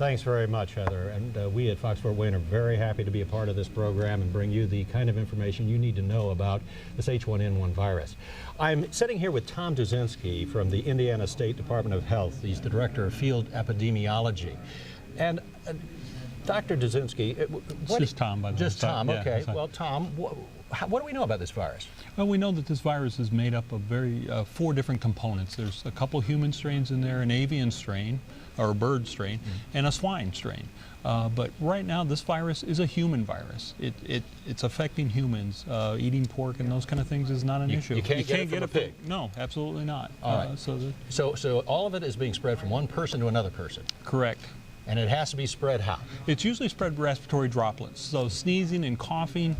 Thanks very much, Heather. And we at Fox Fort Wayne are very happy to be a part of this program and bring you the kind of information you need to know about this H1N1 virus. I'm sitting here with Tom Duzinski from the Indiana State Department of Health. He's the Director of Field Epidemiology. And Dr. Duzinski, just Tom, by the way. Just Tom, yeah, okay. Well, Tom, what do we know about this virus? Well, we know that this virus is made up of four different components. There's a couple human strains in there, an avian strain, or a bird strain, and a swine strain. But right now, this virus is a human virus. It's affecting humans. Eating pork and those kind of things is not an issue. You can't get it from a pig? No, absolutely not. All right. So all of it is being spread from one person to another person? Correct. And it has to be spread how? It's usually spread respiratory droplets. So sneezing and coughing,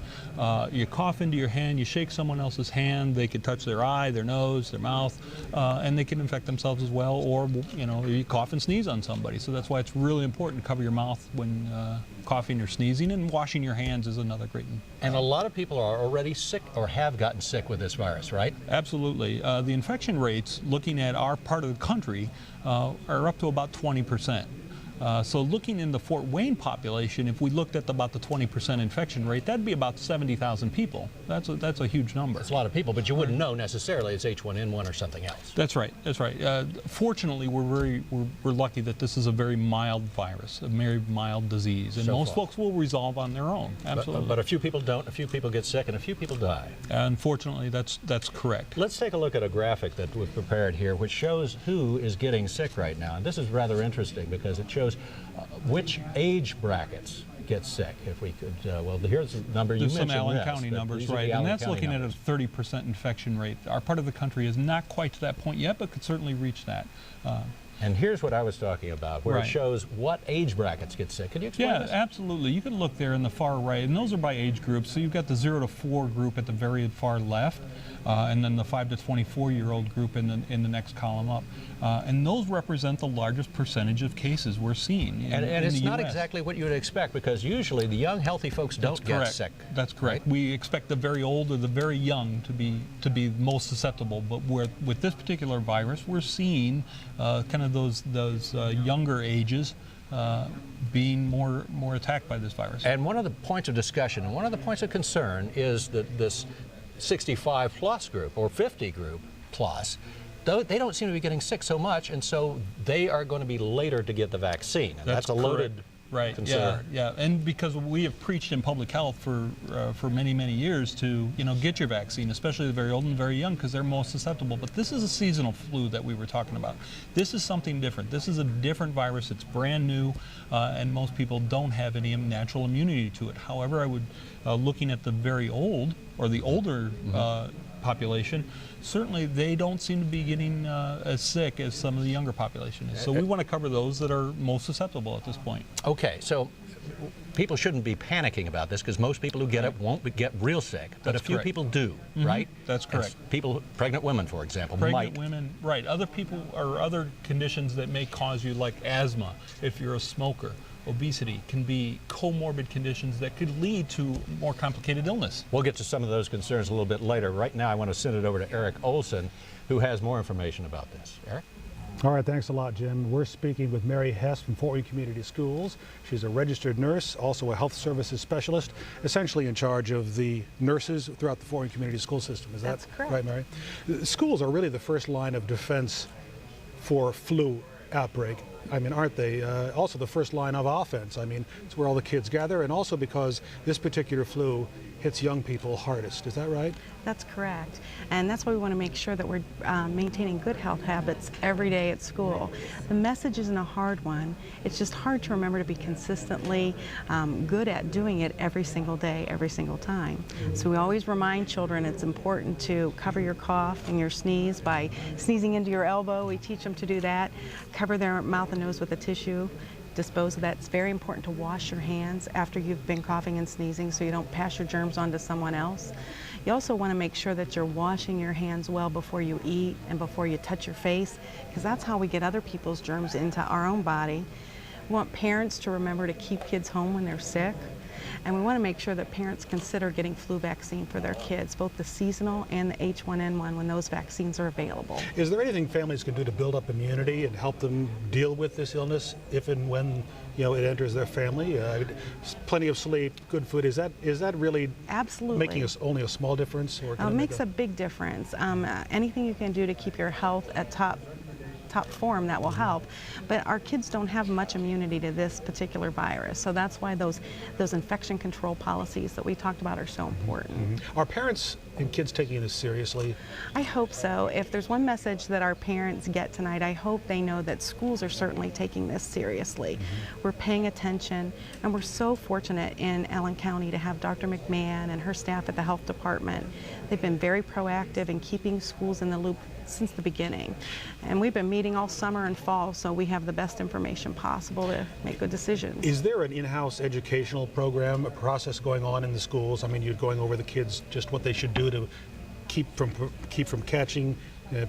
you cough into your hand, you shake someone else's hand, they could touch their eye, their nose, their mouth, and they can infect themselves as well, or you cough and sneeze on somebody. So that's why it's really important to cover your mouth when coughing or sneezing, and washing your hands is another great one. And a lot of people are already sick or have gotten sick with this virus, right? Absolutely. The infection rates, looking at our part of the country, are up to about 20%. So looking in the Fort Wayne population, if we looked at about the 20% infection rate, that'd be about 70,000 people. That's a huge number. That's a lot of people, but you wouldn't know necessarily it's H1N1 or something else. That's right. That's right. Fortunately, we're lucky that this is a very mild virus, a very mild disease, and most folks will resolve on their own. Absolutely. But a few people don't. A few people get sick, and a few people die. Unfortunately, that's correct. Let's take a look at a graphic that we've prepared here, which shows who is getting sick right now. And this is rather interesting because it shows which age brackets get sick. If we could, well, here's the number you mentioned. There's some Allen County numbers, right? And that's looking at a 30% infection rate. Our part of the country is not quite to that point yet, but could certainly reach that. And here's what I was talking about, where it shows what age brackets get sick. Can you explain this? Yeah, absolutely. You can look there in the far right, and those are by age groups. So you've got the 0 to 4 group at the very far left, and then the 5 to 24-year-old group in the next column up. And those represent the largest percentage of cases we're seeing and it's not exactly what you would expect, because usually the young, healthy folks don't get sick. That's correct. Right? We expect the very old or the very young to be most susceptible, but with this particular virus, we're seeing kind of those younger ages being more attacked by this virus. And one of the points of discussion and one of the points of concern is that this 65 plus group or 50 group plus, they don't seem to be getting sick so much, and so they are going to be later to get the vaccine. And that's a loaded concern. Yeah, and because we have preached in public health for many, many years to get your vaccine, especially the very old and very young, because they're most susceptible. But this is a seasonal flu that we were talking about. This is something different. This is a different virus. It's brand new, and most people don't have any natural immunity to it. However, I would, looking at the very old or the older population, certainly they don't seem to be getting as sick as some of the younger population is. So we want to cover those that are most susceptible at this point. Okay, so people shouldn't be panicking about this, because most people who get it won't get real sick, but a few people do, right? That's correct. People, pregnant women, for example, pregnant women, right. Other people or other conditions that may cause you, like asthma, if you're a smoker. Obesity can be comorbid conditions that could lead to more complicated illness. We'll get to some of those concerns a little bit later. Right now, I want to send it over to Eric Olson, who has more information about this. Eric? All right, thanks a lot, Jim. We're speaking with Mary Hess from Fort Wayne Community Schools. She's a registered nurse, also a health services specialist, essentially in charge of the nurses throughout the Fort Wayne Community School System. Is that right, Mary? Schools are really the first line of defense for flu outbreak. I mean, aren't they? Also the first line of offense. I mean, it's where all the kids gather, and also because this particular flu hits young people hardest. Is that right? That's correct. And that's why we want to make sure that we're maintaining good health habits every day at school. The message isn't a hard one. It's just hard to remember to be consistently good at doing it every single day, every single time. So we always remind children it's important to cover your cough and your sneeze by sneezing into your elbow. We teach them to do that. Cover their mouth and nose with a tissue. Dispose of that. It's very important to wash your hands after you've been coughing and sneezing so you don't pass your germs on to someone else. You also want to make sure that you're washing your hands well before you eat and before you touch your face, because that's how we get other people's germs into our own body. We want parents to remember to keep kids home when they're sick. And we want to make sure that parents consider getting flu vaccine for their kids, both the seasonal and the H1N1 when those vaccines are available. Is there anything families can do to build up immunity and help them deal with this illness if and when it enters their family? Plenty of sleep, good food. Is that really absolutely making only a small difference? Or it makes a big difference. Anything you can do to keep your health at top form, that will help. But our kids don't have much immunity to this particular virus, so that's why those infection control policies that we talked about are so important. Are parents and kids taking this seriously? I hope so. If there's one message that our parents get tonight, I hope they know that schools are certainly taking this seriously. We're paying attention, and we're so fortunate in Allen County to have Dr. McMahon and her staff at the health department. They've been very proactive in keeping schools in the loop since the beginning. And we've been meeting all summer and fall, so we have the best information possible to make good decisions. Is there an in-house educational program, a process going on in the schools? I mean, you're going over the kids just what they should do to keep from catching,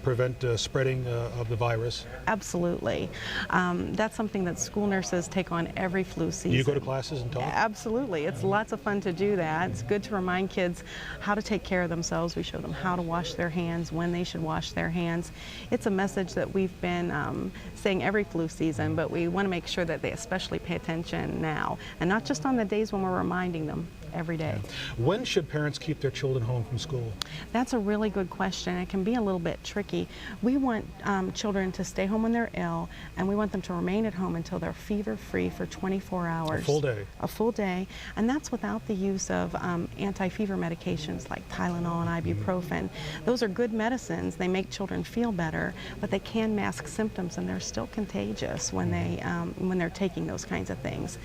prevent spreading of the virus? Absolutely. That's something that school nurses take on every flu season. You go to classes and talk? Absolutely. It's lots of fun to do that. It's good to remind kids how to take care of themselves. We show them how to wash their hands, when they should wash their hands. It's a message that we've been saying every flu season, but we want to make sure that they especially pay attention now, and not just on the days when we're reminding them. Every day. When should parents keep their children home from school? That's a really good question. It can be a little bit tricky. We want children to stay home when they're ill, and we want them to remain at home until they're fever-free for 24 hours. A full day? A full day, and that's without the use of anti-fever medications like Tylenol and ibuprofen. Those are good medicines. They make children feel better, but they can mask symptoms, and they're still contagious when they're taking those kinds of things.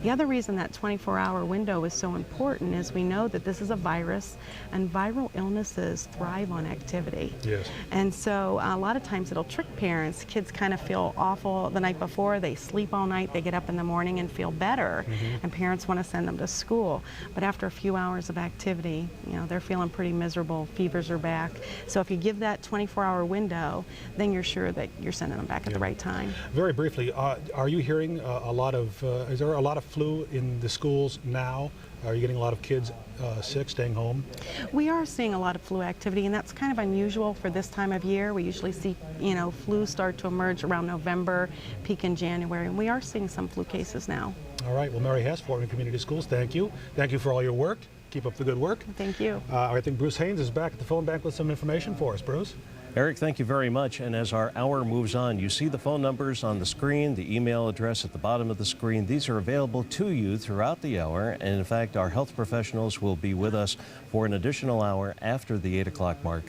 The other reason that 24-hour window is so important is we know that this is a virus, and viral illnesses thrive on activity. Yes. And so a lot of times it'll trick parents. Kids kind of feel awful the night before. They sleep all night. They get up in the morning and feel better. And parents want to send them to school. But after a few hours of activity, they're feeling pretty miserable. Fevers are back. So if you give that 24-hour window, then you're sure that you're sending them back at the right time. Very briefly, are you hearing is there a lot of flu in the schools now? Are you getting a lot of kids sick, staying home? We are seeing a lot of flu activity, and that's kind of unusual for this time of year. We usually see, flu start to emerge around November, peak in January, and we are seeing some flu cases now. All right. Well, Mary Hess, Fort Wayne Community Schools, thank you. Thank you for all your work. Keep up the good work. Thank you. I think Bruce Haynes is back at the phone bank with some information for us. Bruce? Eric, thank you very much. And as our hour moves on, you see the phone numbers on the screen, the email address at the bottom of the screen. These are available to you throughout the hour. And in fact, our health professionals will be with us for an additional hour after the 8 o'clock mark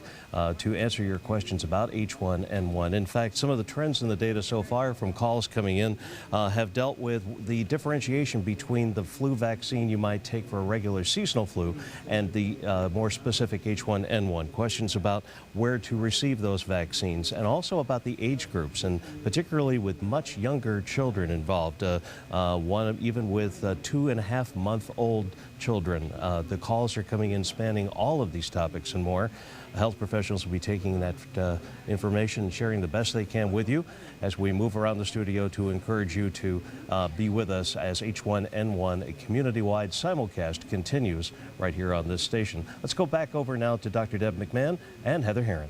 to answer your questions about H1N1. In fact, some of the trends in the data so far from calls coming in have dealt with the differentiation between the flu vaccine you might take for a regular seasonal flu and the more specific H1N1. Questions about where to receive those vaccines, and also about the age groups, and particularly with much younger children involved, one even with 2.5-month-old children. The calls are coming in spanning all of these topics and more. Health professionals will be taking that information and sharing the best they can with you as we move around the studio to encourage you to be with us as H1N1, a community-wide simulcast, continues right here on this station. Let's go back over now to Dr. Deb McMahon and Heather Herron.